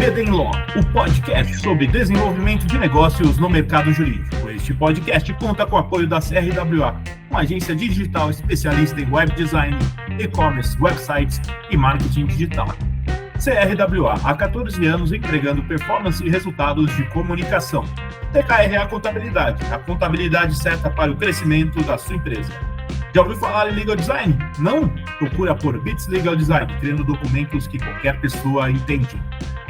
BD Law, o podcast sobre desenvolvimento de negócios no mercado jurídico. Este podcast conta com o apoio da CRWA, uma agência digital especialista em web design, e-commerce, websites e marketing digital. CRWA, há 14 anos entregando performance e resultados de comunicação. TKRA Contabilidade, a contabilidade certa para o crescimento da sua empresa. Já ouviu falar em Legal Design? Não? Procura por Bits Legal Design, criando documentos que qualquer pessoa entende.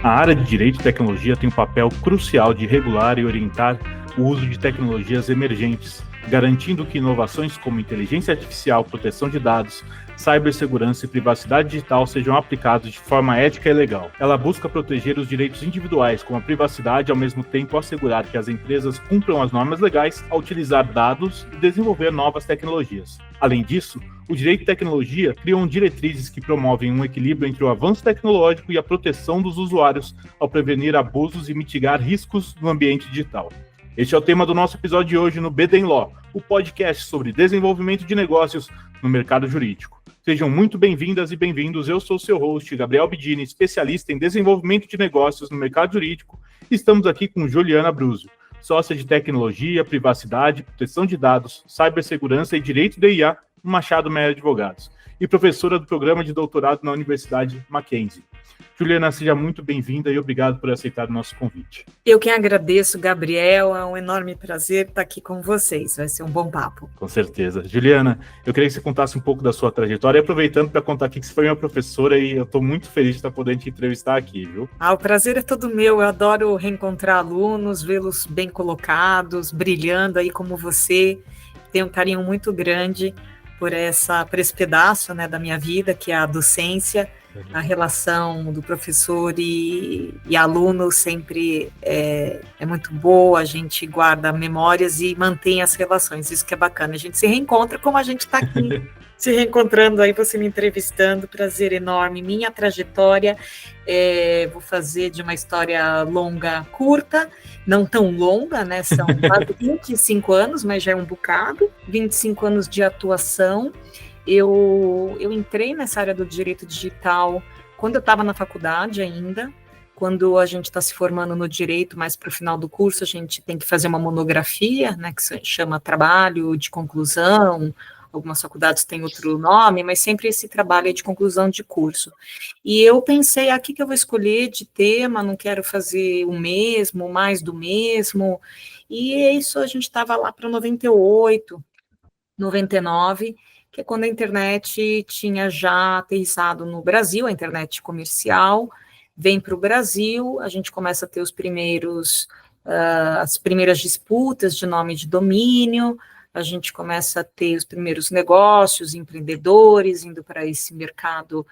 A área de Direito e Tecnologia tem um papel crucial de regular e orientar o uso de tecnologias emergentes, garantindo que inovações como inteligência artificial, proteção de dados, cibersegurança e privacidade digital sejam aplicados de forma ética e legal. Ela busca proteger os direitos individuais, como a privacidade, e ao mesmo tempo assegurar que as empresas cumpram as normas legais ao utilizar dados e desenvolver novas tecnologias. Além disso, o Direito e Tecnologia criam diretrizes que promovem um equilíbrio entre o avanço tecnológico e a proteção dos usuários ao prevenir abusos e mitigar riscos no ambiente digital. Este é o tema do nosso episódio de hoje no BD Law, o podcast sobre desenvolvimento de negócios no mercado jurídico. Sejam muito bem-vindas e bem-vindos, eu sou o seu host, Gabriel Bidini, especialista em desenvolvimento de negócios no mercado jurídico, e estamos aqui com Juliana Bruzio, sócia de tecnologia, privacidade, proteção de dados, cibersegurança e direito de IA no Machado Meyer Advogados, e professora do programa de doutorado na Universidade Mackenzie. Juliana, seja muito bem-vinda e obrigado por aceitar o nosso convite. Eu que agradeço, Gabriel, é um enorme prazer estar aqui com vocês, vai ser um bom papo. Com certeza. Juliana, eu queria que você contasse um pouco da sua trajetória, e aproveitando para contar aqui que você foi minha professora e eu estou muito feliz de estar podendo te entrevistar aqui, viu? O prazer é todo meu, eu adoro reencontrar alunos, vê-los bem colocados, brilhando aí como você, tenho um carinho muito grande por esse pedaço, né, da minha vida, que é a docência. A relação do professor e aluno sempre é muito boa, a gente guarda memórias e mantém as relações, isso que é bacana. A gente se reencontra como a gente está aqui, se reencontrando aí, você me entrevistando, prazer enorme. Minha trajetória, vou fazer de uma história longa, curta, não tão longa, né? São quase 25 anos, mas já é um bocado, 25 anos de atuação. Eu entrei nessa área do direito digital quando eu estava na faculdade ainda, quando a gente está se formando no direito, mas para o final do curso a gente tem que fazer uma monografia, né, que se chama trabalho de conclusão, algumas faculdades têm outro nome, mas sempre esse trabalho é de conclusão de curso. E eu pensei, aqui que eu vou escolher de tema, não quero fazer o mesmo, mais do mesmo, e é isso, a gente estava lá para 98, 99, que é quando a internet tinha já aterrissado no Brasil, a internet comercial vem para o Brasil, a gente começa a ter as primeiras disputas de nome de domínio, a gente começa a ter os primeiros negócios, empreendedores indo para esse mercado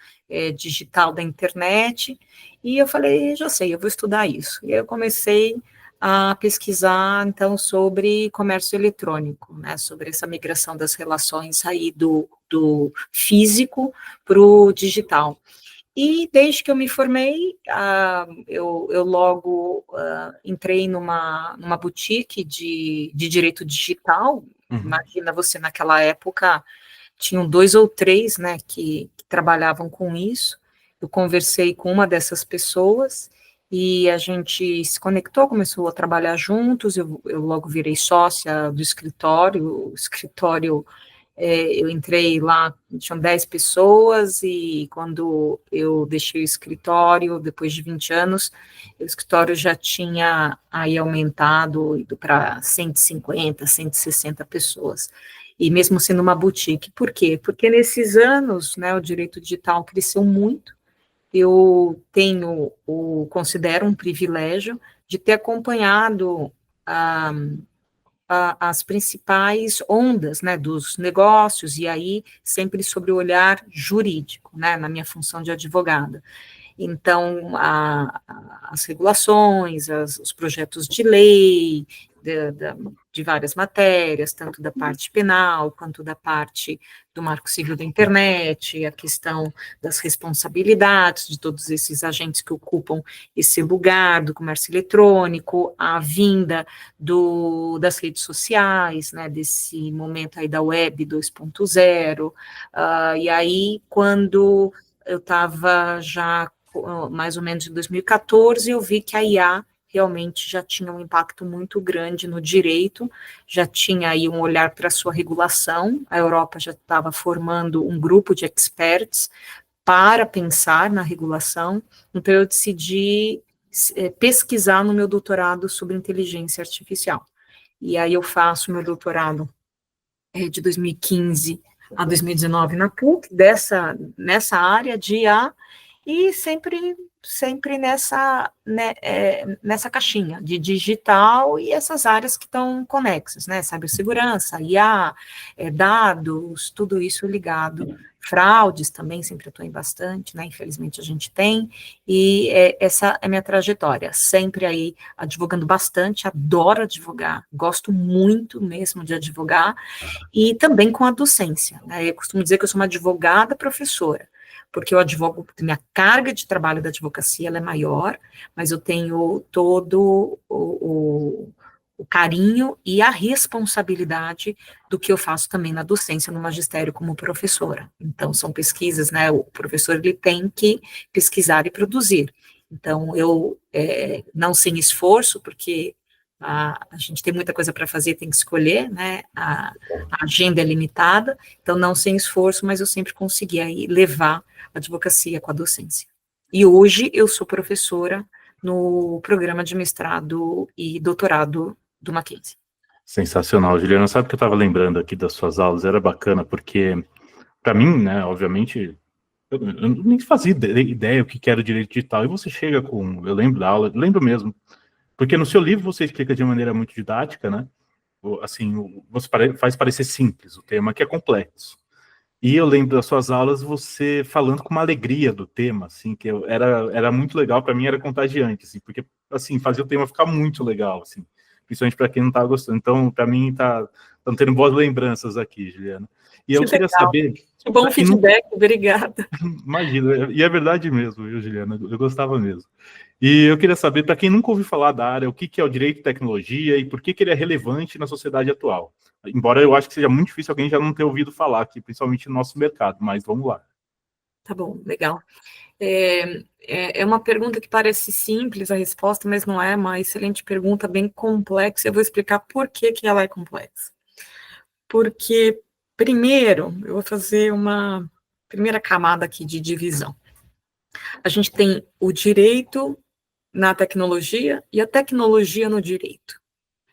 digital da internet, e eu falei, já sei, eu vou estudar isso. E aí eu comecei a pesquisar, então, sobre comércio eletrônico, né, sobre essa migração das relações aí do físico para o digital. E desde que eu me formei, eu logo entrei numa boutique de direito digital. Imagina você, naquela época, tinham 2 ou 3, né, que trabalhavam com isso. Eu conversei com uma dessas pessoas, e a gente se conectou, começou a trabalhar juntos, eu logo virei sócia do escritório, eu entrei lá, tinham 10 pessoas, e quando eu deixei o escritório, depois de 20 anos, o escritório já tinha aí aumentado, ido para 150, 160 pessoas, e mesmo sendo uma boutique. Por quê? Porque nesses anos, né, o direito digital cresceu muito. Eu considero um privilégio de ter acompanhado as principais ondas, né, dos negócios, e aí sempre sobre o olhar jurídico, né, na minha função de advogada. Então, as regulações, os projetos de lei, de várias matérias, tanto da parte penal, quanto da parte do Marco Civil da Internet, a questão das responsabilidades de todos esses agentes que ocupam esse lugar do comércio eletrônico, a vinda das redes sociais, né, desse momento aí da Web 2.0, e aí, quando eu estava já mais ou menos em 2014, eu vi que a IA realmente já tinha um impacto muito grande no direito, já tinha aí um olhar para a sua regulação, a Europa já estava formando um grupo de experts para pensar na regulação, então eu decidi pesquisar no meu doutorado sobre inteligência artificial. E aí eu faço meu doutorado de 2015 a 2019 na PUC, nessa área de IA, e sempre nessa caixinha de digital e essas áreas que estão conexas, né? Cibersegurança, IA, dados, tudo isso ligado. Fraudes também sempre atuei bastante, né? Infelizmente a gente tem, e essa é a minha trajetória, sempre aí advogando bastante, adoro advogar, gosto muito mesmo de advogar, e também com a docência, né? Eu costumo dizer que eu sou uma advogada professora, porque eu advogo, minha carga de trabalho da advocacia ela é maior, mas eu tenho todo o carinho e a responsabilidade do que eu faço também na docência, no magistério como professora. Então, são pesquisas, né, o professor ele tem que pesquisar e produzir. Então, eu não sem esforço, porque a gente tem muita coisa para fazer, tem que escolher, né, a agenda é limitada, então não sem esforço, mas eu sempre consegui aí levar a advocacia com a docência. E hoje eu sou professora no programa de mestrado e doutorado do Mackenzie. Sensacional, Juliana. Sabe o que eu estava lembrando aqui das suas aulas? Era bacana, porque, para mim, né, obviamente, eu nem fazia ideia o que era o direito digital. E você chega com. Eu lembro da aula, lembro mesmo. Porque no seu livro você explica de maneira muito didática, né? Assim, você faz parecer simples o tema, que é complexo. E eu lembro das suas aulas você falando com uma alegria do tema, assim, que era muito legal, para mim era contagiante, assim, porque, assim, fazia o tema ficar muito legal, assim, principalmente para quem não estava gostando. Então, para mim, tá tendo boas lembranças aqui, Juliana. E eu queria saber... Que bom feedback, obrigada. Imagina, e é verdade mesmo, viu, Juliana? Eu gostava mesmo. E eu queria saber, para quem nunca ouviu falar da área, o que é o direito de tecnologia e por que ele é relevante na sociedade atual. Embora eu acho que seja muito difícil alguém já não ter ouvido falar aqui, principalmente no nosso mercado, mas vamos lá. Tá bom, legal. É uma pergunta que parece simples a resposta, mas não é uma excelente pergunta, bem complexa. Eu vou explicar por que ela é complexa. Porque, primeiro, eu vou fazer uma primeira camada aqui de divisão. A gente tem o direito na tecnologia e a tecnologia no direito.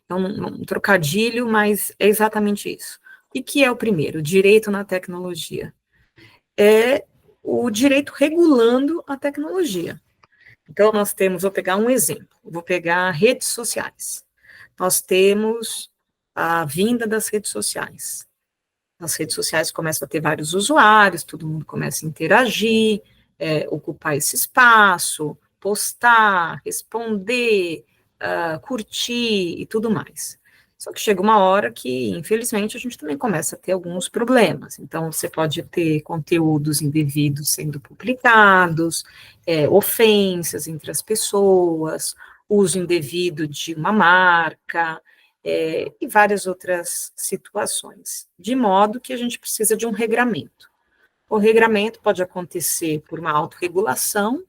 É um trocadilho, mas é exatamente isso. O que é o primeiro? Direito na tecnologia. É o direito regulando a tecnologia. Então, nós temos, vou pegar um exemplo, vou pegar redes sociais. Nós temos a vinda das redes sociais. As redes sociais começam a ter vários usuários, todo mundo começa a interagir, ocupar esse espaço, postar, responder, curtir e tudo mais. Só que chega uma hora que, infelizmente, a gente também começa a ter alguns problemas. Então, você pode ter conteúdos indevidos sendo publicados, ofensas entre as pessoas, uso indevido de uma marca, e várias outras situações. De modo que a gente precisa de um regramento. O regramento pode acontecer por uma autorregulação,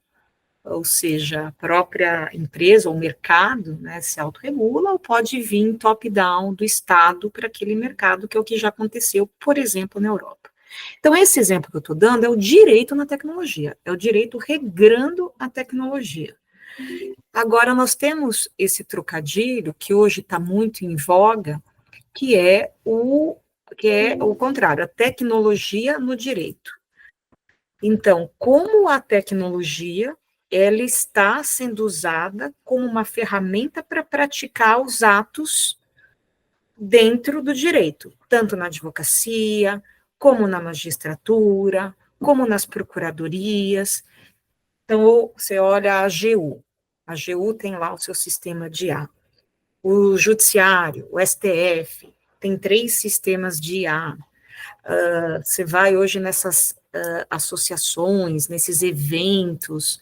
ou seja, a própria empresa ou mercado, né, se autorregula, ou pode vir top-down do Estado para aquele mercado, que é o que já aconteceu, por exemplo, na Europa. Então, esse exemplo que eu estou dando é o direito na tecnologia, é o direito regrando a tecnologia. Agora, nós temos esse trocadilho, que hoje está muito em voga, que é o contrário, a tecnologia no direito. Então, como a tecnologia ela está sendo usada como uma ferramenta para praticar os atos dentro do direito, tanto na advocacia, como na magistratura, como nas procuradorias. Então, você olha a AGU tem lá o seu sistema de IA. O Judiciário, o STF, tem 3 sistemas de IA. Você vai hoje nessas associações, nesses eventos,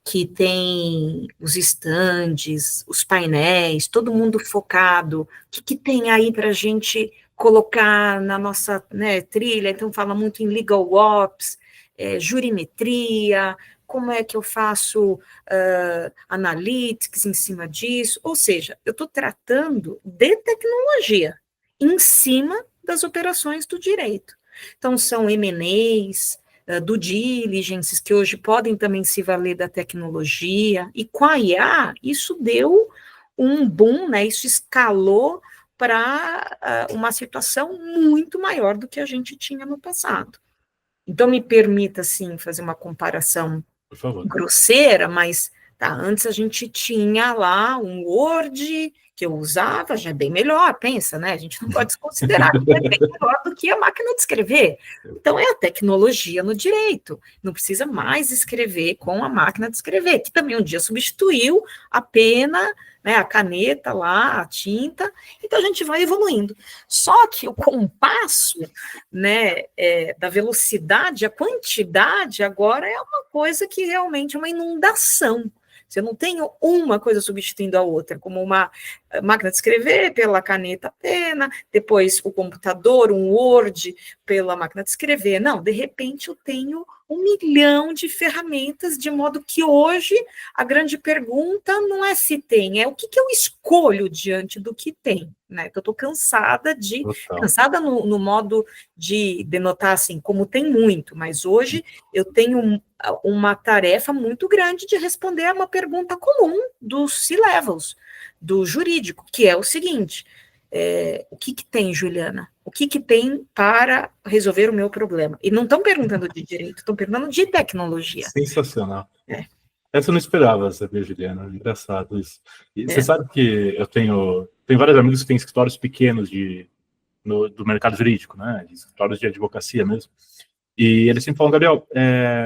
que tem os estandes, os painéis, todo mundo focado. O que tem aí para a gente colocar na nossa, né, trilha? Então, fala muito em legal ops, jurimetria, como é que eu faço analytics em cima disso, ou seja, eu estou tratando de tecnologia em cima das operações do direito. Então, são M&As, due diligences, que hoje podem também se valer da tecnologia, e com a IA, isso deu um boom, né, isso escalou para uma situação muito maior do que a gente tinha no passado. Então, me permita, assim, fazer uma comparação Por favor. grosseira, mas antes a gente tinha lá um Word que eu usava, já é bem melhor, pensa, né? A gente não pode desconsiderar que é bem melhor do que a máquina de escrever. Então, é a tecnologia no direito. Não precisa mais escrever com a máquina de escrever, que também um dia substituiu a pena, né, a caneta lá, a tinta. Então, a gente vai evoluindo. Só que o compasso, né, da velocidade, a quantidade, agora é uma coisa que realmente é uma inundação. Você não tem uma coisa substituindo a outra, como uma máquina de escrever pela caneta pena, depois o computador, um Word pela máquina de escrever. Não, de repente eu tenho 1 milhão de ferramentas, de modo que hoje a grande pergunta não é se tem, é o que eu escolho diante do que tem, né? Eu estou cansada no modo de denotar assim, como tem muito, mas hoje eu tenho uma tarefa muito grande de responder a uma pergunta comum dos C-levels, do jurídico, que é o seguinte: o que tem, Juliana? O que tem para resolver o meu problema? E não estão perguntando de direito, estão perguntando de tecnologia. Sensacional. Essa eu não esperava, saber, Juliana. Engraçado isso. E você sabe que eu tenho vários amigos que têm escritórios pequenos do mercado jurídico, né? De escritórios de advocacia mesmo. E eles sempre falam, Gabriel,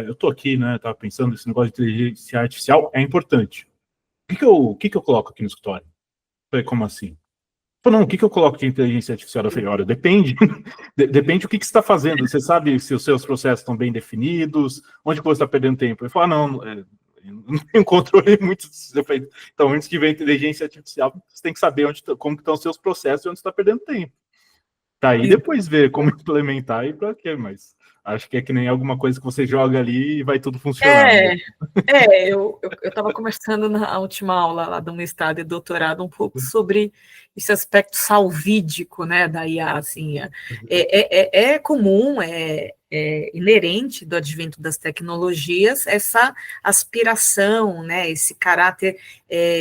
eu estou aqui, né? Estava pensando, esse negócio de inteligência artificial é importante. O que eu coloco aqui no escritório? Eu falei, como assim? Não, o que eu coloco de inteligência artificial? Eu falei, olha, depende. Depende do que você está fazendo. Você sabe se os seus processos estão bem definidos, onde que você está perdendo tempo. Eu falo, não tenho controle muito. Eu falei, então, antes de ver a inteligência artificial, você tem que saber como estão os seus processos e onde você está perdendo tempo. Tá, e depois ver como implementar e para quê, mas acho que é que nem alguma coisa que você joga ali e vai tudo funcionar. Eu estava conversando na última aula lá do mestrado e doutorado um pouco sobre esse aspecto salvídico, né, da IA, assim, é comum, é inerente do advento das tecnologias essa aspiração, né, esse caráter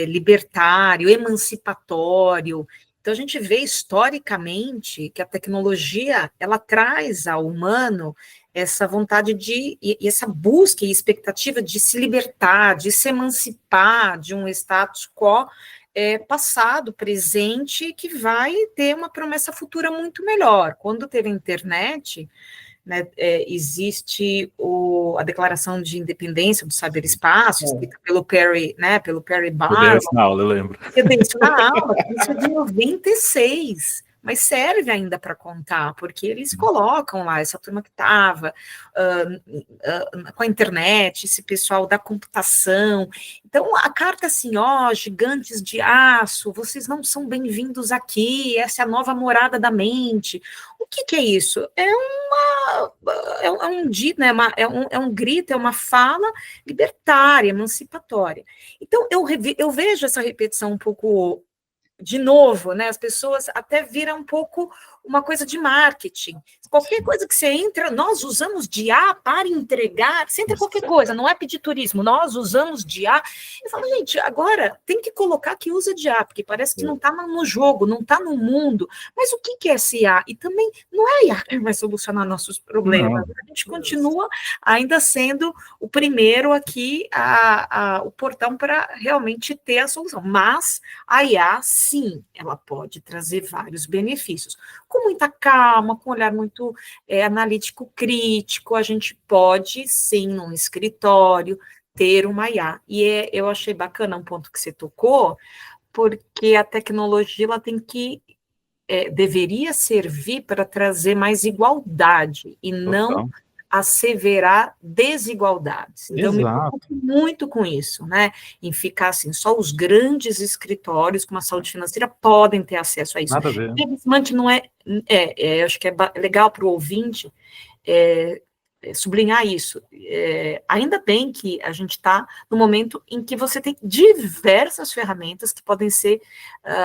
libertário, emancipatório. Então, a gente vê historicamente que a tecnologia, ela traz ao humano essa vontade e essa busca e expectativa de se libertar, de se emancipar de um status quo passado, presente, que vai ter uma promessa futura muito melhor. Quando teve a internet, né, existe a Declaração de Independência do Cyberespaço, escrita pelo Perry, né, pelo Perry Barlow. Eu dei isso na aula, eu lembro. Eu dei isso na aula, isso é de 96, mas serve ainda para contar, porque eles colocam lá essa turma que estava com a internet, esse pessoal da computação. Então, a carta assim, gigantes de aço, vocês não são bem-vindos aqui, essa é a nova morada da mente. O que é isso? É um grito, é uma fala libertária, emancipatória. Então, eu vejo essa repetição um pouco de novo, né? As pessoas até viram um pouco uma coisa de marketing. Qualquer coisa que você entra, nós usamos de IA para entregar, você entra qualquer coisa, não é pedir turismo, nós usamos de IA. Eu falo, gente, agora tem que colocar que usa de IA, porque parece que não está no jogo, não está no mundo. Mas o que é esse IA? E também não é IA que vai solucionar nossos problemas. Não. A gente continua ainda sendo o primeiro aqui, o portão para realmente ter a solução. Mas a IA, sim, ela pode trazer vários benefícios. Com muita calma, com um olhar muito analítico, crítico, a gente pode, sim, num escritório, ter uma IA. E eu achei bacana um ponto que você tocou, porque a tecnologia ela tem que deveria servir para trazer mais igualdade e não asseverar desigualdades. Então, me preocupo muito com isso, né? Em ficar assim, só os grandes escritórios com uma saúde financeira podem ter acesso a isso. Nada a ver. Simplesmente não eu acho que é legal para o ouvinte sublinhar isso. Ainda bem que a gente está no momento em que você tem diversas ferramentas que podem ser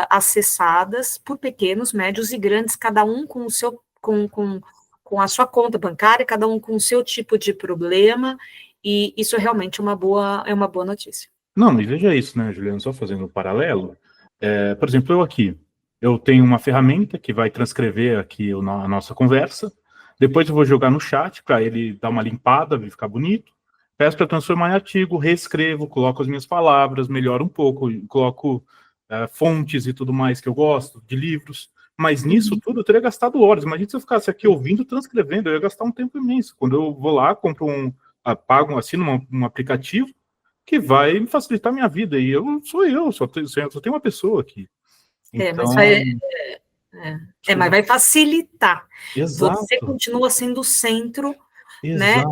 acessadas por pequenos, médios e grandes, cada um com o seu, com a sua conta bancária, cada um com o seu tipo de problema, e isso é realmente uma boa notícia. Não, mas veja isso, né, Juliana, só fazendo um paralelo. Por exemplo, eu tenho uma ferramenta que vai transcrever aqui a nossa conversa, depois eu vou jogar no chat para ele dar uma limpada, vai ficar bonito, peço para transformar em artigo, reescrevo, coloco as minhas palavras, melhoro um pouco, coloco fontes e tudo mais que eu gosto, de livros, mas nisso tudo eu teria gastado horas. Imagina se eu ficasse aqui ouvindo, transcrevendo, eu ia gastar um tempo imenso. Quando eu vou lá, pago, assino um aplicativo, que vai me facilitar a minha vida, e só tenho uma pessoa aqui. Então... mas vai facilitar. Exato. Você continua sendo o centro, né,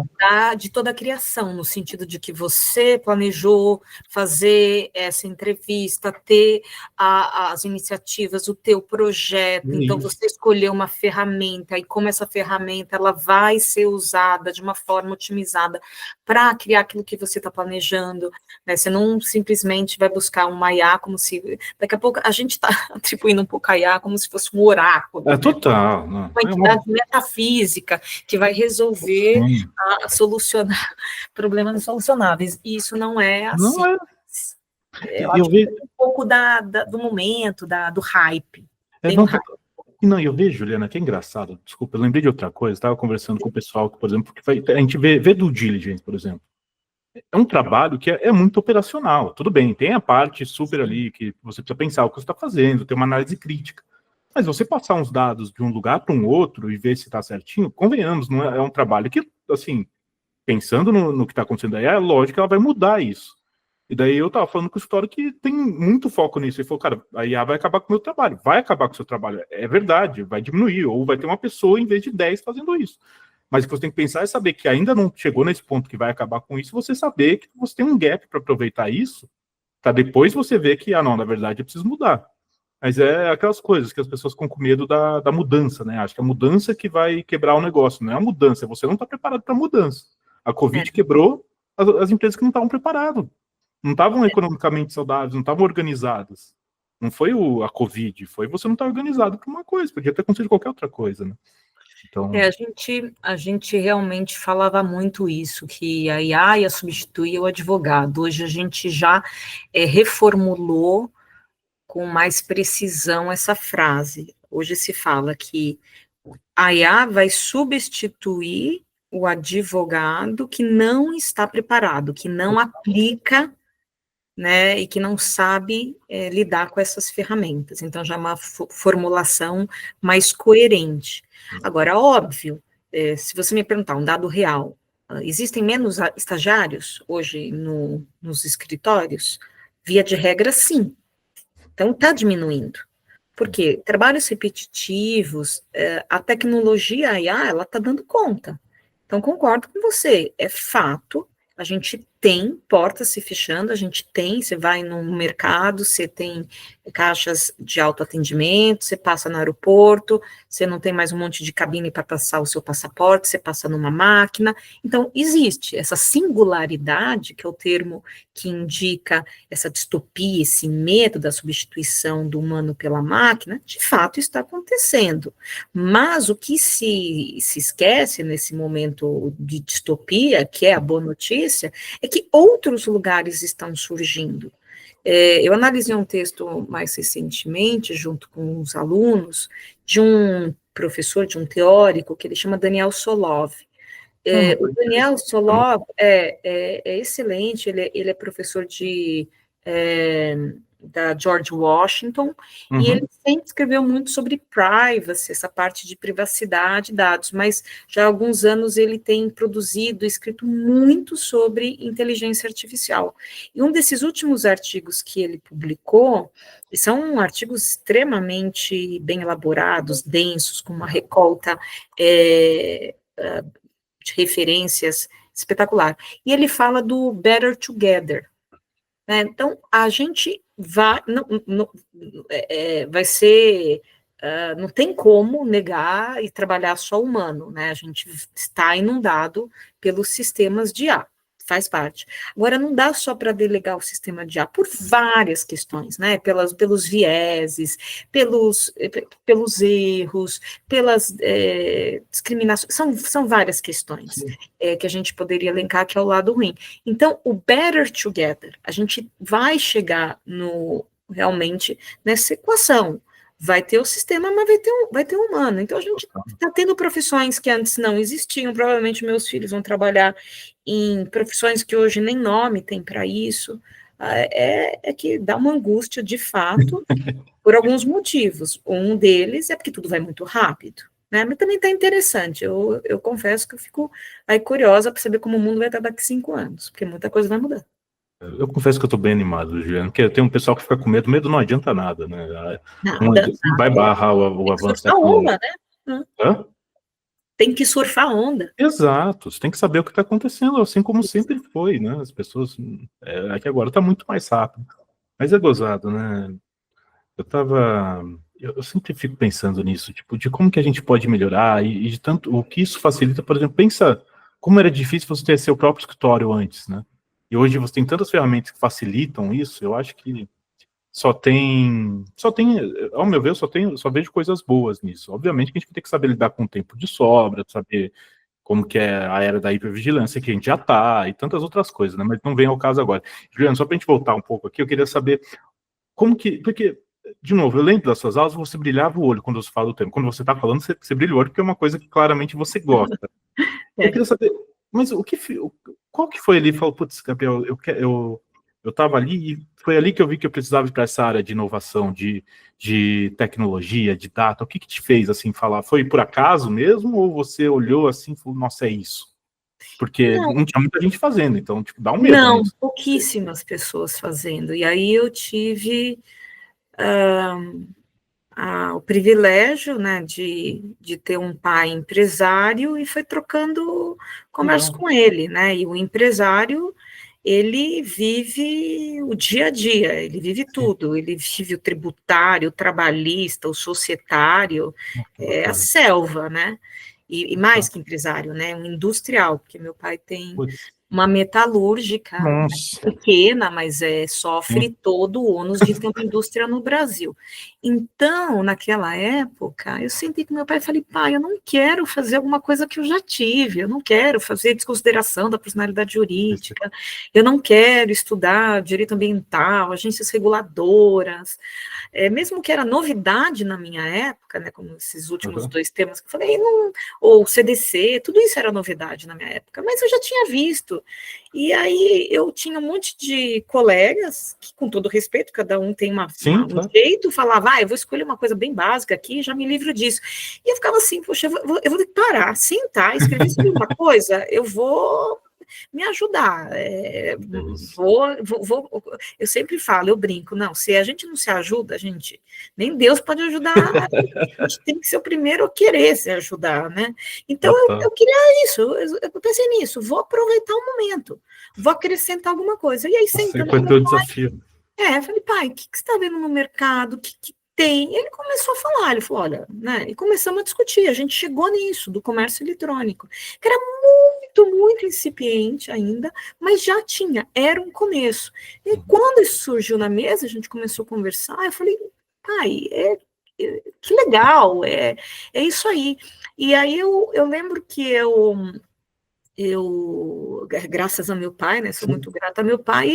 de toda a criação, no sentido de que você planejou fazer essa entrevista, ter as iniciativas, o teu projeto, então você escolheu uma ferramenta, e como essa ferramenta ela vai ser usada de uma forma otimizada para criar aquilo que você está planejando, né? Você não simplesmente vai buscar uma IA como se... Daqui a pouco a gente está atribuindo um pouco a IA como se fosse um oráculo. Total. Uma entidade metafísica que vai resolver solucionar problemas insolucionáveis. E isso não é assim. Não é. Eu vejo um pouco do momento, do hype. Eu vejo, Juliana, que é engraçado. Desculpa, eu lembrei de outra coisa. Estava conversando com o pessoal, por exemplo, a gente vê due diligence, por exemplo. É um trabalho que é muito operacional. Tudo bem, tem a parte super ali que você precisa pensar o que você está fazendo, tem uma análise crítica. Mas você passar uns dados de um lugar para um outro e ver se está certinho, convenhamos, não é um trabalho que, assim, pensando no que está acontecendo aí, é lógico que ela vai mudar isso. E daí eu estava falando com o escritório que tem muito foco nisso. Ele falou, cara, a IA vai acabar com o meu trabalho. Vai acabar com o seu trabalho. É verdade, vai diminuir. Ou vai ter uma pessoa em vez de 10 fazendo isso. Mas o que você tem que pensar é saber que ainda não chegou nesse ponto que vai acabar com isso, você saber que você tem um gap para aproveitar isso, para depois você ver que, na verdade, eu preciso mudar. Mas é aquelas coisas que as pessoas ficam com medo da mudança, né? Acho que a mudança que vai quebrar o negócio, não é a mudança, você não está preparado para a mudança. A Covid quebrou as empresas que não estavam preparadas, não estavam economicamente saudáveis, não estavam organizadas. Não foi a Covid, foi você não estar organizado para uma coisa, podia ter acontecido qualquer outra coisa, né? Então... a gente realmente falava muito isso, que a IA ia substituir o advogado. Hoje a gente já reformulou com mais precisão essa frase. Hoje se fala que a IA vai substituir o advogado que não está preparado, que não aplica, né, e que não sabe lidar com essas ferramentas. Então, já é uma formulação mais coerente. Agora, óbvio, se você me perguntar um dado real, existem menos estagiários hoje nos escritórios? Via de regra, sim. Então, está diminuindo. Por quê? Trabalhos repetitivos, a tecnologia, a IA, ela está dando conta. Então, concordo com você, é fato, a gente tem portas se fechando, você vai no mercado, você tem caixas de autoatendimento, você passa no aeroporto, você não tem mais um monte de cabine para passar o seu passaporte, você passa numa máquina. Então, existe essa singularidade, que é o termo que indica essa distopia, esse medo da substituição do humano pela máquina, de fato está acontecendo. Mas o que se esquece nesse momento de distopia, que é a boa notícia, é que outros lugares estão surgindo. Eu analisei um texto mais recentemente, junto com os alunos, de um professor, de um teórico, que ele chama Daniel Solov. O Daniel Solov é excelente, ele é professor da George Washington, e ele sempre escreveu muito sobre privacy, essa parte de privacidade de dados, mas já há alguns anos ele tem escrito muito sobre inteligência artificial. E um desses últimos artigos que ele publicou, são artigos extremamente bem elaborados, densos, com uma recolta de referências espetacular. E ele fala do Better Together. Então, a gente vai ser não tem como negar e trabalhar só humano, né? A gente está inundado pelos sistemas de IA, faz parte. Agora, não dá só para delegar o sistema de IA por várias questões, né? Pelos vieses, pelos erros, pelas discriminações, são várias questões que a gente poderia elencar, que é o lado ruim. Então, o better together, a gente vai chegar realmente nessa equação. Vai ter o sistema, mas vai ter um humano. Então, a gente está tendo profissões que antes não existiam. Provavelmente, meus filhos vão trabalhar em profissões que hoje nem nome tem para isso. É que dá uma angústia, de fato, por alguns motivos. Um deles é porque tudo vai muito rápido, né? Mas também está interessante. Eu confesso que eu fico aí curiosa para saber como o mundo vai estar daqui 5 anos, porque muita coisa vai mudar. Eu confesso que eu tô bem animado, Juliano, porque tem um pessoal que fica com medo. Medo não adianta nada, né? Nada. Vai barrar o avanço da onda, né? Hã? Tem que surfar a onda. Exato, você tem que saber o que está acontecendo, assim como sempre foi, né? As pessoas. Aqui agora está muito mais rápido. Mas é gozado, né? Eu sempre fico pensando nisso, tipo, de como que a gente pode melhorar e de tanto o que isso facilita. Por exemplo, pensa como era difícil você ter seu próprio escritório antes, né? E hoje você tem tantas ferramentas que facilitam isso. Eu acho que só tem, ao meu ver, só vejo coisas boas nisso. Obviamente que a gente vai ter que saber lidar com o tempo de sobra, saber como que é a era da hipervigilância, que a gente já tá, e tantas outras coisas, né? Mas não vem ao caso agora. Juliano, só pra gente voltar um pouco aqui, eu queria saber porque, de novo, eu lembro das suas aulas, você brilhava o olho quando você fala do tema. Quando você tá falando, você brilha o olho, porque é uma coisa que claramente você gosta. Eu queria saber, mas qual que foi ali? Falou, putz, Gabriel, eu tava ali e foi ali que eu vi que eu precisava ir para essa área de inovação, de tecnologia, de data. O que te fez, assim, falar? Foi por acaso mesmo ou você olhou assim e falou, nossa, é isso? Porque não tinha muita gente fazendo, então, tipo, dá um medo. Não, pouquíssimas pessoas fazendo. E aí eu tive o privilégio, né, de ter um pai empresário e foi trocando comércio com ele, né? E o empresário, ele vive o dia a dia, ele vive tudo, ele vive o tributário, o trabalhista, o societário, a selva, né? E mais que empresário, né? Um industrial, porque meu pai tem uma metalúrgica pequena, mas sofre todo o ônus de ter uma indústria no Brasil. Então, naquela época, eu sentei com meu pai e falei, pai, eu não quero fazer alguma coisa que eu já tive, eu não quero fazer desconsideração da personalidade jurídica, eu não quero estudar direito ambiental, agências reguladoras, mesmo que era novidade na minha época, né, como esses últimos 2 temas que eu falei, ou CDC, tudo isso era novidade na minha época, mas eu já tinha visto. E aí eu tinha um monte de colegas, que com todo respeito, cada um tem um jeito, falava, eu vou escolher uma coisa bem básica aqui, já me livro disso. E eu ficava assim, poxa, eu vou ter que parar, sentar, escrever sobre uma coisa, eu vou me ajudar. Eu sempre falo, eu brinco, não, se a gente não se ajuda, nem Deus pode ajudar, a gente tem que ser o primeiro a querer se ajudar, né? Então eu queria isso, eu pensei nisso, vou aproveitar o momento, vou acrescentar alguma coisa. E aí sentando com meu pai, desafio. Falei, pai, o que você está vendo no mercado? O que tem? Ele começou a falar, ele falou, olha, né? E começamos a discutir, a gente chegou nisso, do comércio eletrônico, que era muito, muito incipiente ainda, mas já era um começo. E quando isso surgiu na mesa, a gente começou a conversar, eu falei, pai, que legal, é isso aí. E aí eu lembro que eu, graças a meu pai, né, sou muito grata a meu pai,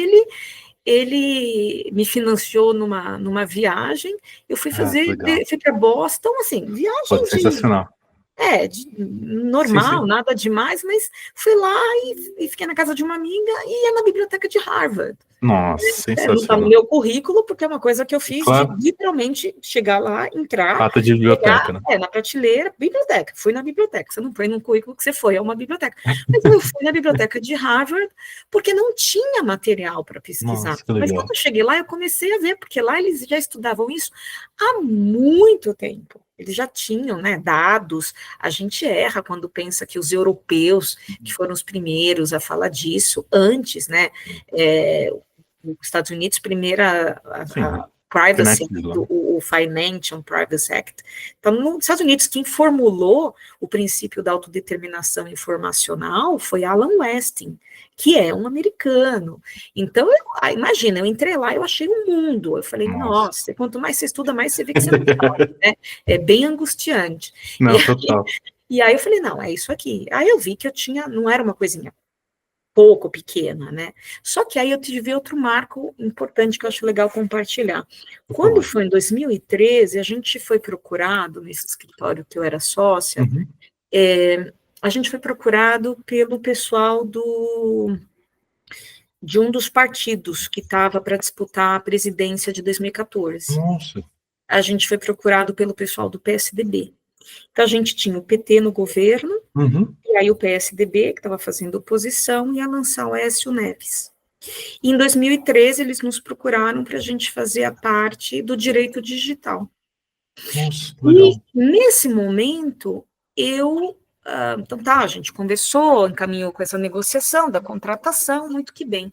ele me financiou numa viagem, eu fui fui para Boston, assim, viagem sensacional. Normal, nada demais, mas fui lá e fiquei na casa de uma amiga e ia na biblioteca de Harvard. Nossa, sensacional. Não está no meu currículo, porque é uma coisa que eu fiz, de literalmente chegar lá, entrar... Pata de biblioteca, né? Na prateleira, biblioteca. Fui na biblioteca. Você não foi num currículo que você foi, é uma biblioteca. Mas eu fui na biblioteca de Harvard, porque não tinha material para pesquisar. Nossa, mas quando eu cheguei lá, eu comecei a ver, porque lá eles já estudavam isso há muito tempo. Eles já tinham, né, dados. A gente erra quando pensa que os europeus, que foram os primeiros a falar disso, antes, né, os Estados Unidos, primeiro Privacy, o Financial Privacy Act. Então, nos Estados Unidos, quem formulou o princípio da autodeterminação informacional foi Alan Westing, que é um americano. Então, imagina, eu entrei lá, eu achei um mundo. Eu falei, nossa, quanto mais você estuda, mais você vê que você não sabe, né? É bem angustiante. Não, total. E aí eu falei, não, é isso aqui. Aí eu vi que eu tinha, não era uma coisinha pouco pequena, né? Só que aí eu tive outro marco importante que eu acho legal compartilhar. Quando foi em 2013, a gente foi procurado, nesse escritório que eu era sócia, a gente foi procurado pelo pessoal de um dos partidos que estava para disputar a presidência de 2014. Nossa. A gente foi procurado pelo pessoal do PSDB. Então, a gente tinha o PT no governo, e aí o PSDB, que estava fazendo oposição, ia lançar o Aécio Neves. E em 2013, eles nos procuraram para a gente fazer a parte do direito digital. Nossa, legal. E, nesse momento, então tá, a gente conversou, encaminhou com essa negociação da contratação, muito que bem.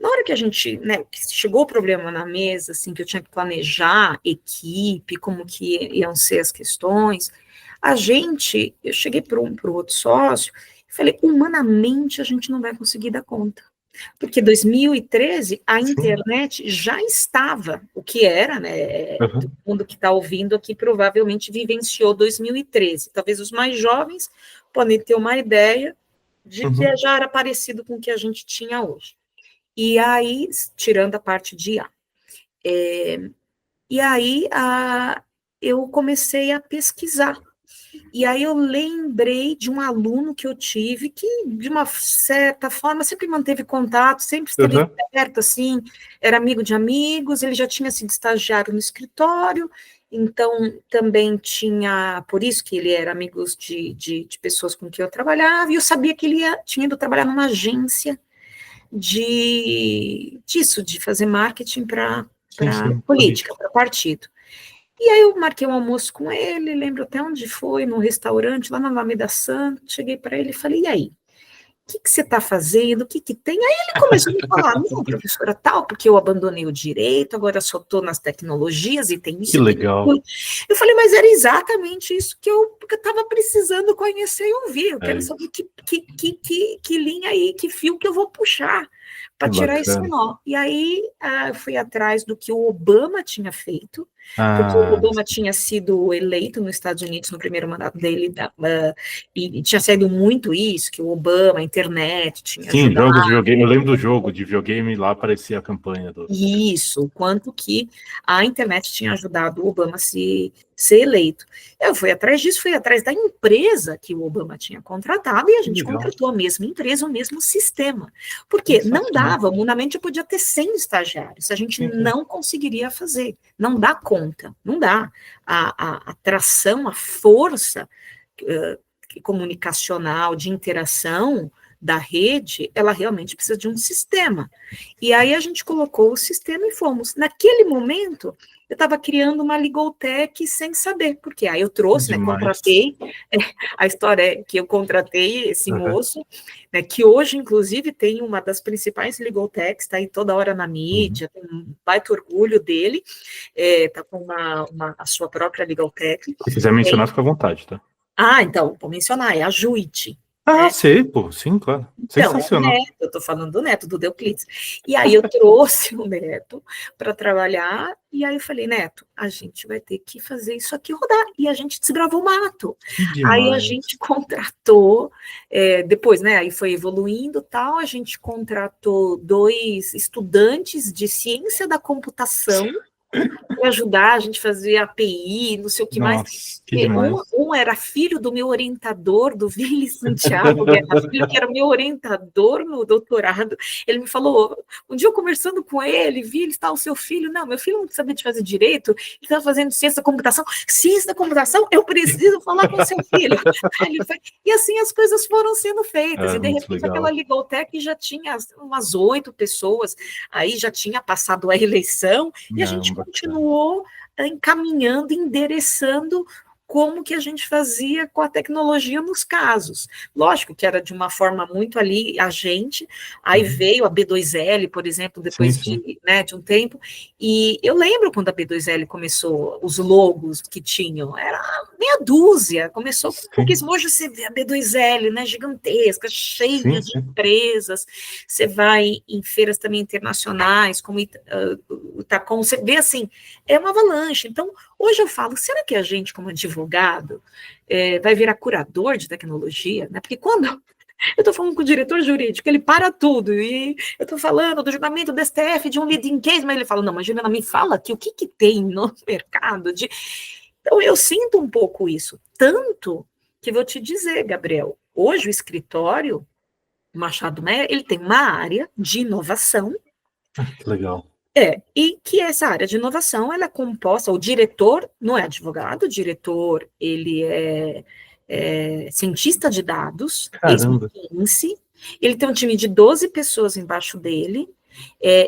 Na hora que a gente, né, que chegou o problema na mesa, assim, que eu tinha que planejar equipe, como que iam ser as questões, eu cheguei para o outro sócio e falei, humanamente a gente não vai conseguir dar conta. Porque 2013 a internet já estava, o que era, né? Todo mundo que está ouvindo aqui provavelmente vivenciou 2013. Talvez os mais jovens podem ter uma ideia de que já era parecido com o que a gente tinha hoje. E aí, tirando a parte de IA. E aí eu comecei a pesquisar. E aí eu lembrei de um aluno que eu tive que, de uma certa forma, sempre manteve contato, sempre esteve perto, assim, era amigo de amigos, ele já tinha sido estagiário no escritório, então também tinha, por isso que ele era amigo de pessoas com quem eu trabalhava, e eu sabia que ele tinha ido trabalhar numa agência de fazer marketing para política, para partido. E aí eu marquei um almoço com ele, lembro até onde foi, num restaurante, lá na Alameda Santos, cheguei para ele e falei, e aí, o que você está fazendo, o que tem? Aí ele começou a me falar, não, professora, tal, porque eu abandonei o direito, agora só estou nas tecnologias e tem isso. Que legal. Eu falei, mas era exatamente isso que eu estava precisando conhecer e ouvir, eu quero saber que linha aí, que fio que eu vou puxar para tirar esse nó. E aí eu fui atrás do que o Obama tinha feito, porque o Obama tinha sido eleito nos Estados Unidos no primeiro mandato dele, e tinha saído muito isso, que o Obama, a internet tinha ajudado. Jogo de videogame, eu lembro do jogo de videogame, lá aparecia a campanha do... Isso, quanto que a internet tinha ajudado o Obama a ser eleito. Eu fui atrás disso, fui atrás da empresa que o Obama tinha contratado, e a gente contratou a mesma empresa, o mesmo sistema. Porque não dava, humanamente eu podia ter 100 estagiários, a gente não conseguiria fazer, não dá conta, não dá. A atração, a força comunicacional, de interação da rede, ela realmente precisa de um sistema. E aí a gente colocou o sistema e fomos. Naquele momento, eu estava criando uma legal tech sem saber, porque aí eu trouxe, né, contratei, a história é que eu contratei esse moço, né, que hoje, inclusive, tem uma das principais legal techs, está aí toda hora na mídia, tem um baita orgulho dele, está com a sua própria legal tech. Se quiser mencionar, fica à vontade, tá? Então, vou mencionar, é a Juit. Sei, pô, sim, claro. Então, Sensacional. eu estou falando do Neto, do Euclides. E aí eu trouxe o Neto para trabalhar, e aí eu falei, Neto, a gente vai ter que fazer isso aqui rodar. E a gente desbravou o mato. Aí a gente contratou, depois, né, aí foi evoluindo e tal, a gente contratou 2 estudantes de ciência da computação para ajudar a gente a fazer API, não sei o que mais. Que um era filho do meu orientador, do Vili Santiago, que era meu orientador no doutorado. Ele me falou, um dia eu conversando com ele, Vili, está o seu filho? Não, meu filho não sabia de fazer direito, ele estava fazendo ciência da computação. Ciência da computação? Eu preciso falar com o seu filho. E assim as coisas foram sendo feitas. E de repente aquela legal tech já tinha umas 8 pessoas, aí já tinha passado a eleição, e a gente continuou encaminhando, endereçando como que a gente fazia com a tecnologia nos casos. Lógico que era de uma forma muito ali, a gente, aí veio a B2L, por exemplo, depois de um tempo, e eu lembro quando a B2L começou, os logos que tinham, era meia dúzia, começou com pouquíssimo. Hoje você vê a B2L, né, gigantesca, cheia de empresas, você vai em feiras também internacionais, como o Itacom, você vê assim, é uma avalanche. Então, hoje eu falo, será que a gente, como advogado, vai virar curador de tecnologia? Né? Porque quando eu estou falando com o diretor jurídico, ele para tudo, e eu estou falando do julgamento do STF, de um leading case, mas ele fala, não, mas Juliana, me fala aqui, o que tem no mercado de... Então, eu sinto um pouco isso, tanto que vou te dizer, Gabriel, hoje o escritório Machado Meyer, ele tem uma área de inovação. Que legal. E que essa área de inovação, ela é composta, o diretor não é advogado, o diretor, ele é cientista de dados, ex-McKinsey, ele tem um time de 12 pessoas embaixo dele,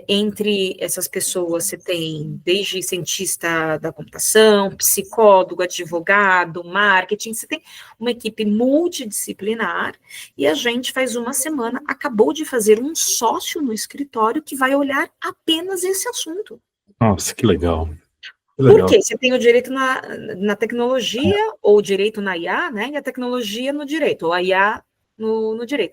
entre essas pessoas você tem desde cientista da computação, psicólogo, advogado, marketing, você tem uma equipe multidisciplinar, e a gente faz uma semana, acabou de fazer um sócio no escritório que vai olhar apenas esse assunto. Nossa, que legal. Por quê? Você tem o direito na tecnologia, ou o direito na IA, né, e a tecnologia no direito, ou a IA no direito.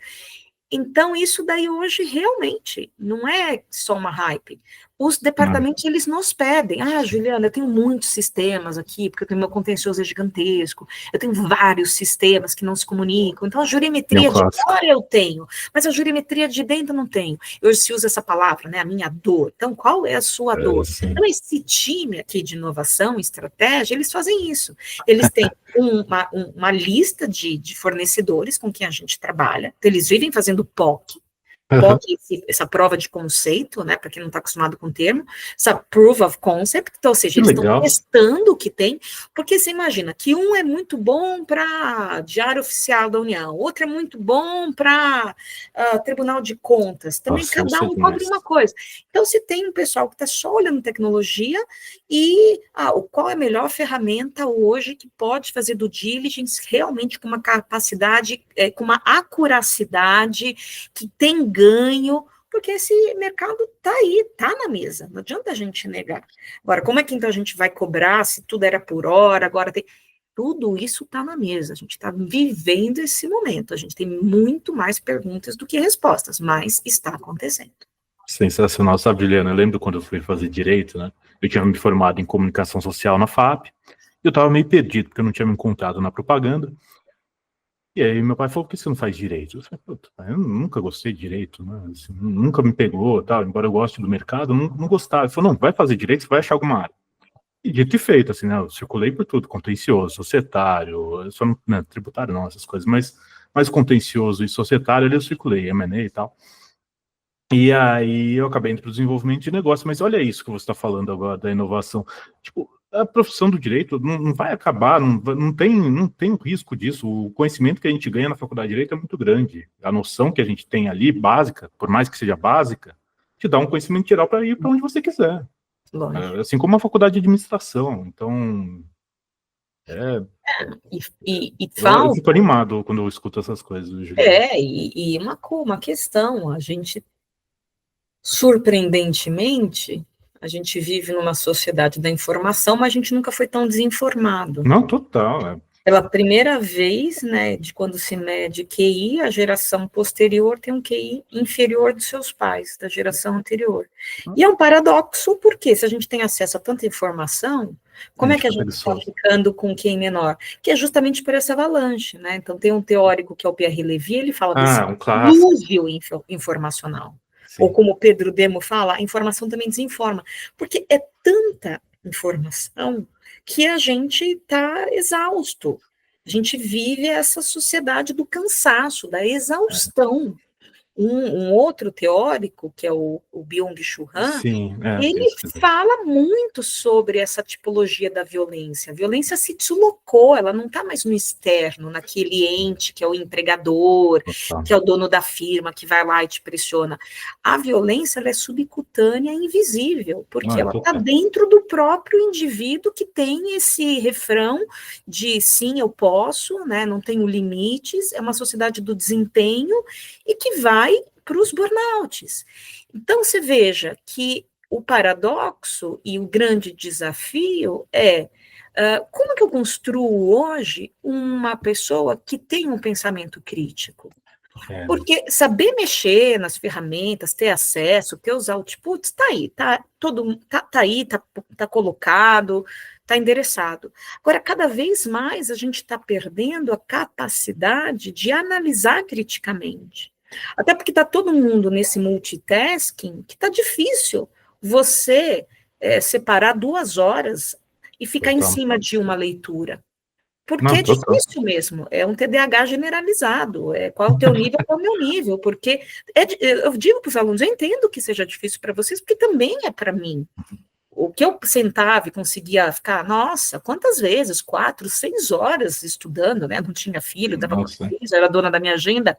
Então, isso daí hoje realmente não é só uma hype. Os departamentos, eles nos pedem. Juliana, eu tenho muitos sistemas aqui, porque eu tenho meu contencioso é gigantesco, eu tenho vários sistemas que não se comunicam, então a jurimetria de fora eu tenho, mas a jurimetria de dentro eu não tenho. Hoje se usa essa palavra, né, a minha dor. Então, qual é a sua dor? Então, esse time aqui de inovação e estratégia, eles fazem isso. Eles têm uma lista de fornecedores com quem a gente trabalha, eles vivem fazendo POC, essa prova de conceito, né, para quem não está acostumado com o termo, essa proof of concept, então, ou seja, eles estão testando o que tem, porque você imagina que um é muito bom para Diário Oficial da União, outro é muito bom para Tribunal de Contas, também cada um cobre uma coisa. Então, se tem um pessoal que está só olhando tecnologia e qual é a melhor ferramenta hoje que pode fazer due diligence realmente com uma capacidade, com uma acuracidade, que tem ganho, porque esse mercado está aí, está na mesa, não adianta a gente negar. Agora, como é que então a gente vai cobrar, se tudo era por hora, agora tem... Tudo isso está na mesa, a gente está vivendo esse momento, a gente tem muito mais perguntas do que respostas, mas está acontecendo. Sensacional, sabe, Juliana? Eu lembro quando eu fui fazer Direito, né? Eu tinha me formado em Comunicação Social na FAP, e eu estava meio perdido, porque eu não tinha me encontrado na propaganda. E aí meu pai falou, por que você não faz direito? Eu falei, eu nunca gostei de direito, né? Assim, nunca me pegou, tal, embora eu goste do mercado, não gostava. Ele falou, não, vai fazer direito, você vai achar alguma área. E dito e feito, assim, né? Eu circulei por tudo, contencioso, societário, só não, tributário não, essas coisas, mas mais contencioso e societário, ali eu circulei, M&A e tal. E aí eu acabei indo para o desenvolvimento de negócio, mas olha isso que você está falando agora, da inovação. Tipo, a profissão do direito não vai acabar, não tem o risco disso. O conhecimento que a gente ganha na faculdade de direito é muito grande. A noção que a gente tem ali, básica, por mais que seja básica, te dá um conhecimento geral para ir para onde você quiser. Assim como a faculdade de administração. Então, eu fico animado quando eu escuto essas coisas. E uma questão, a gente, surpreendentemente, a gente vive numa sociedade da informação, mas a gente nunca foi tão desinformado. Não, total. Pela primeira vez, né, de quando se mede QI, a geração posterior tem um QI inferior dos seus pais, da geração anterior. E é um paradoxo, porque se a gente tem acesso a tanta informação, como é que a gente está ficando com QI menor? Que é justamente por essa avalanche, né? Então tem um teórico que é o Pierre Levy, ele fala desse dilúvio informacional. Sim. Ou como o Pedro Demo fala, a informação também desinforma, porque é tanta informação que a gente está exausto. A gente vive essa sociedade do cansaço, da exaustão. Um outro teórico, que é o Byung-Chul Han, Sim, ele fala muito sobre essa tipologia da violência. A violência se deslocou, ela não está mais no externo, naquele ente que é o empregador, que é o dono da firma, que vai lá e te pressiona. A violência, ela é subcutânea e invisível, porque ela está dentro do próprio indivíduo que tem esse refrão de sim, eu posso, né, não tenho limites, é uma sociedade do desempenho e que vai para os burnouts. Então, você veja que o paradoxo e o grande desafio é como que eu construo hoje uma pessoa que tem um pensamento crítico? Porque saber mexer nas ferramentas, ter acesso, ter os outputs, está aí, tá colocado, está endereçado. Agora, cada vez mais a gente está perdendo a capacidade de analisar criticamente. Até porque está todo mundo nesse multitasking que está difícil você separar 2 horas e ficar em cima de uma leitura. Porque é difícil mesmo, é um TDAH generalizado, qual é o teu nível, qual é o meu nível, porque eu digo para os alunos, eu entendo que seja difícil para vocês, porque também é para mim. O que eu sentava e conseguia ficar, nossa, quantas vezes, 4, 6 horas estudando, né, não tinha filho, dava filhos, era dona da minha agenda,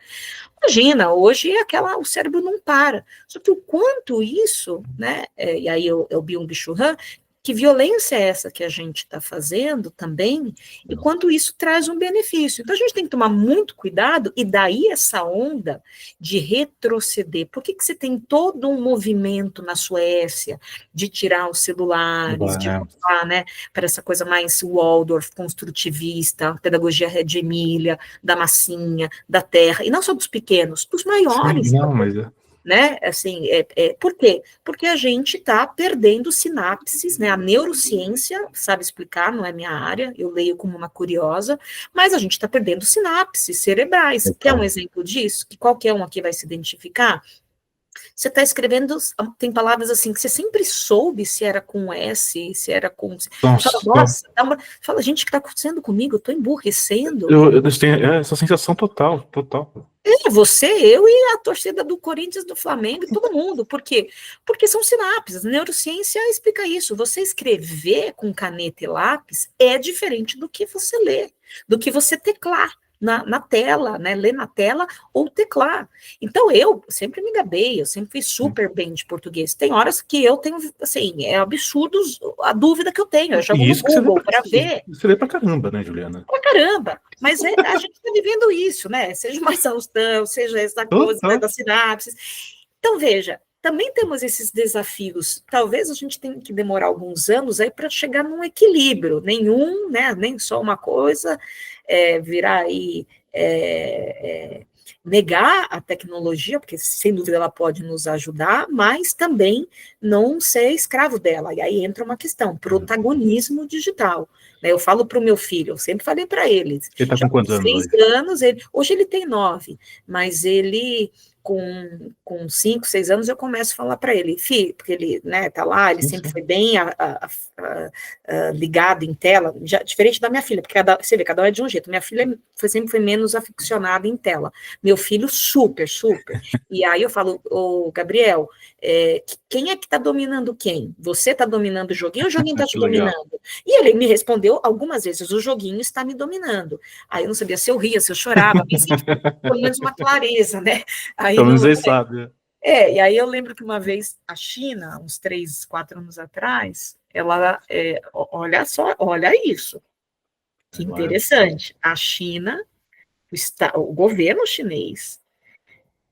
imagina, hoje o cérebro não para, só que o quanto isso, né, e aí é o Byung-Chul Han, que violência é essa que a gente está fazendo também, e quanto isso traz um benefício. Então, a gente tem que tomar muito cuidado, e daí essa onda de retroceder. Por que você tem todo um movimento na Suécia de tirar os celulares, de passar, né, para essa coisa mais Waldorf, construtivista, pedagogia Reggio Emília, da massinha, da terra, e não só dos pequenos, dos maiores. Sim, não, mas né, assim, por quê? Porque a gente está perdendo sinapses, né, a neurociência sabe explicar, não é minha área, eu leio como uma curiosa, mas a gente está perdendo sinapses cerebrais. Quer um exemplo disso? Que qualquer um aqui vai se identificar? Você está escrevendo, tem palavras assim, que você sempre soube se era com S, se era com... Nossa, fala, gente, o que está acontecendo comigo? Eu estou emburrecendo. Eu tenho essa sensação total. Você, eu e a torcida do Corinthians, do Flamengo, e todo mundo. Por quê? Porque são sinapses. A neurociência explica isso. Você escrever com caneta e lápis é diferente do que você ler, do que você teclar na tela, né? Ler na tela ou teclar. Então, eu sempre me gabei, eu sempre fui super bem de português. Tem horas que eu tenho, assim, é absurdo a dúvida que eu tenho. Eu jogo no Google para ver. Você lê pra caramba, né, Juliana? Pra caramba. Mas a gente está vivendo isso, né? Seja uma exaustão, seja essa coisa, né, das sinapses. Então, veja, também temos esses desafios. Talvez a gente tenha que demorar alguns anos aí para chegar num equilíbrio. Nenhum, né? Nem só uma coisa, virar aí... negar a tecnologia, porque sem dúvida ela pode nos ajudar, mas também não ser escravo dela. E aí entra uma questão, protagonismo digital. Eu falo para o meu filho, eu sempre falei para ele. Ele está com quantos anos? 6 anos, hoje ele tem 9, mas ele... Com 5, 6 anos, eu começo a falar para ele, filho, porque ele, né, tá lá, ele sempre foi bem ligado em tela, diferente da minha filha, porque você vê, cada um é de um jeito. Minha filha sempre foi menos aficionada em tela. Meu filho, super. E aí eu falo, ô Gabriel, quem é que tá dominando quem? Você tá dominando o joguinho ou o joguinho tá te dominando? E ele me respondeu algumas vezes, o joguinho está me dominando. Aí eu não sabia se eu ria, se eu chorava, mas pelo menos uma clareza, né? Pelo menos ele sabe. E aí eu lembro que uma vez a China, uns 3, 4 anos atrás, ela, olha isso, que interessante, a China, o governo chinês,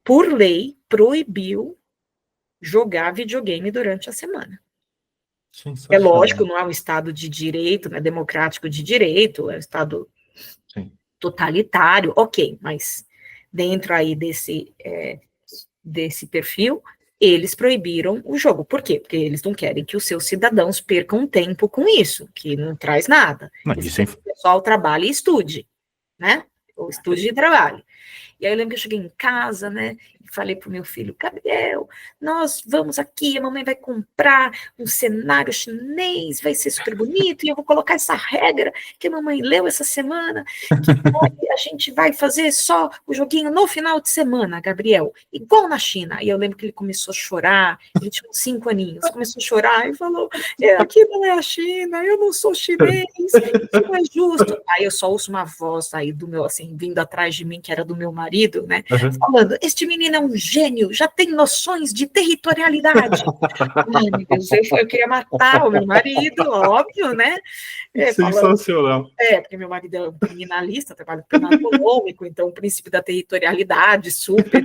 por lei, proibiu jogar videogame durante a semana. É lógico, não é um Estado de direito, não é democrático de direito, é um Estado totalitário, ok, mas dentro aí desse perfil, eles proibiram o jogo. Por quê? Porque eles não querem que os seus cidadãos percam tempo com isso, que não traz nada. O pessoal trabalhe e estude, né? Ou estude e trabalhe. E aí eu lembro que eu cheguei em casa, né, e falei pro meu filho, Gabriel, nós vamos aqui, a mamãe vai comprar um cenário chinês, vai ser super bonito, e eu vou colocar essa regra que a mamãe leu essa semana, que a gente vai fazer só o joguinho no final de semana, Gabriel, igual na China. E eu lembro que ele começou a chorar, ele tinha uns 5 aninhos, começou a chorar e falou, aqui não é a China, eu não sou chinês, isso não é justo. Aí eu só ouço uma voz aí do meu, assim, vindo atrás de mim, que era do meu marido, né, falando, este menino é um gênio, já tem noções de territorialidade. Ai, meu Deus, eu queria matar o meu marido, óbvio, né? Sensacional. Porque meu marido é um criminalista, trabalha com econômico, então o princípio da territorialidade, super,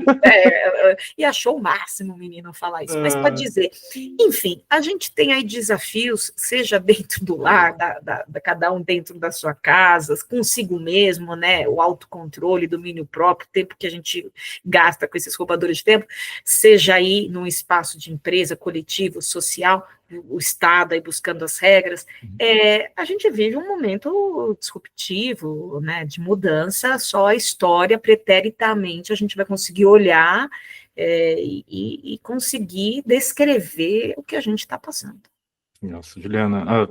e achou o máximo o menino falar isso. Mas para dizer, enfim, a gente tem aí desafios, seja dentro do lar, cada um dentro da sua casa, consigo mesmo, né? O autocontrole, domínio próprio, tempo que a gente gasta com esses roubadores de tempo, seja aí num espaço de empresa, coletivo, social, o Estado aí buscando as regras, a gente vive um momento disruptivo, né, de mudança, só a história, preternamente, a gente vai conseguir olhar e conseguir descrever o que a gente está passando. Nossa, Juliana,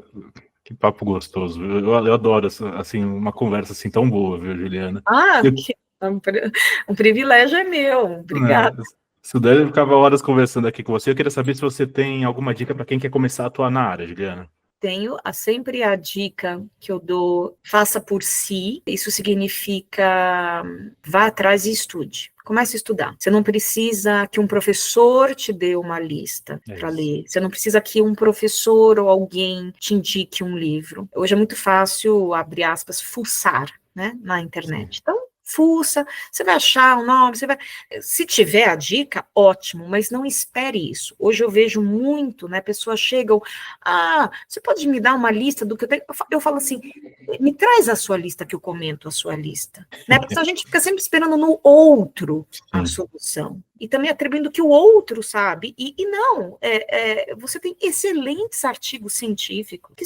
que papo gostoso, eu adoro assim, uma conversa assim tão boa, viu, Juliana? Um privilégio é meu, obrigada. Se eu der, eu ficava horas conversando aqui com você. Eu queria saber se você tem alguma dica para quem quer começar a atuar na área, Juliana. Tenho sempre a dica que eu dou, faça por si. Isso significa vá atrás e estude. Comece a estudar. Você não precisa que um professor te dê uma lista para ler. Você não precisa que um professor ou alguém te indique um livro. Hoje é muito fácil, abre aspas, fuçar, né, na internet. Então, fuça, você vai achar um nome, se tiver a dica, ótimo, mas não espere isso. Hoje eu vejo muito, né, pessoas chegam, você pode me dar uma lista do que eu tenho? Eu falo assim, me traz a sua lista que eu comento a sua lista, né, porque a gente fica sempre esperando no outro a solução. E também atribuindo que o outro sabe, e não, você tem excelentes artigos científicos que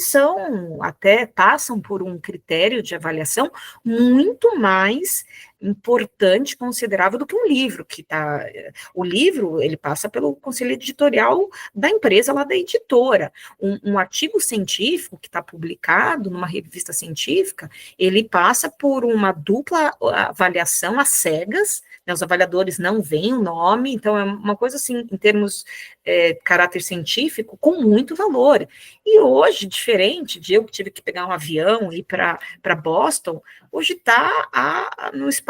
passam por um critério de avaliação muito mais importante, considerável do que um livro, o livro, ele passa pelo conselho editorial da empresa lá da editora, um artigo científico que está publicado numa revista científica, ele passa por uma dupla avaliação às cegas, né, os avaliadores não veem o nome, então é uma coisa assim, em termos caráter científico, com muito valor, e hoje, diferente de eu que tive que pegar um avião e ir para Boston, hoje está no espaço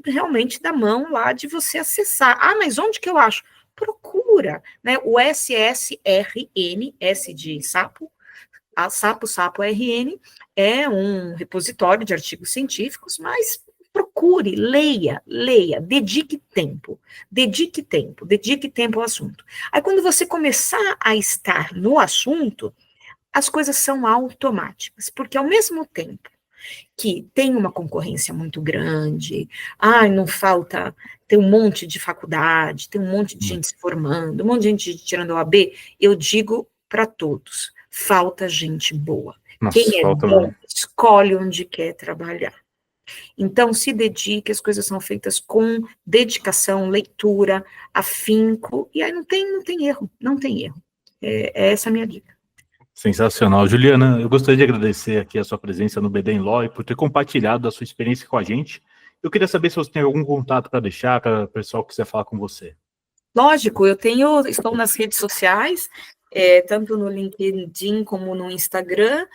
realmente da mão lá de você acessar. Mas onde que eu acho? Procura, né? O SSRN, S de sapo, sapo RN, é um repositório de artigos científicos, mas procure, leia, dedique tempo ao assunto. Aí quando você começar a estar no assunto, as coisas são automáticas, porque ao mesmo tempo que tem uma concorrência muito grande, não falta, tem um monte de faculdade, tem um monte de gente se formando, um monte de gente tirando OAB, eu digo para todos, falta gente boa. Nossa, quem é bom, escolhe onde quer trabalhar. Então, se dedique, as coisas são feitas com dedicação, leitura, afinco, e aí não tem erro. É essa a minha dica. Sensacional. Juliana, eu gostaria de agradecer aqui a sua presença no BD Law e por ter compartilhado a sua experiência com a gente. Eu queria saber se você tem algum contato para deixar, para o pessoal que quiser falar com você. Lógico, estou nas redes sociais, tanto no LinkedIn como no Instagram.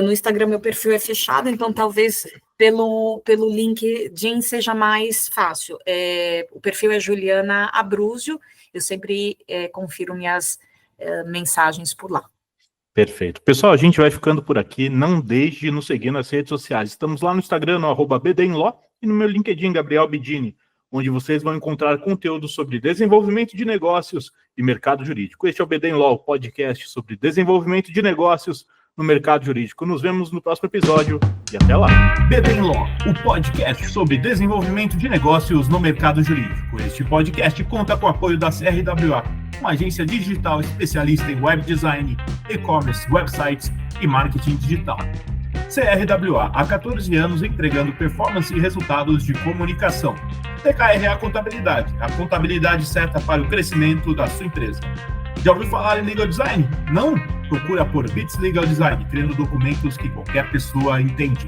No Instagram meu perfil é fechado, então talvez pelo LinkedIn seja mais fácil. O perfil é Juliana Abruzio, eu sempre confiro minhas mensagens por lá. Perfeito. Pessoal, a gente vai ficando por aqui. Não deixe de nos seguir nas redes sociais. Estamos lá no Instagram, no @BDinLaw, e no meu LinkedIn, Gabriel Bidini, onde vocês vão encontrar conteúdo sobre desenvolvimento de negócios e mercado jurídico. Este é o BD Law, podcast sobre desenvolvimento de negócios no mercado jurídico. Nos vemos no próximo episódio e até lá. BD Law, o podcast sobre desenvolvimento de negócios no mercado jurídico. Este podcast conta com o apoio da CRWA, uma agência digital especialista em web design, e-commerce, websites e marketing digital. CRWA, há 14 anos entregando performance e resultados de comunicação. TKR é a contabilidade certa para o crescimento da sua empresa. Já ouviu falar em Legal Design? Não? Procura por Bits Legal Design, criando documentos que qualquer pessoa entende.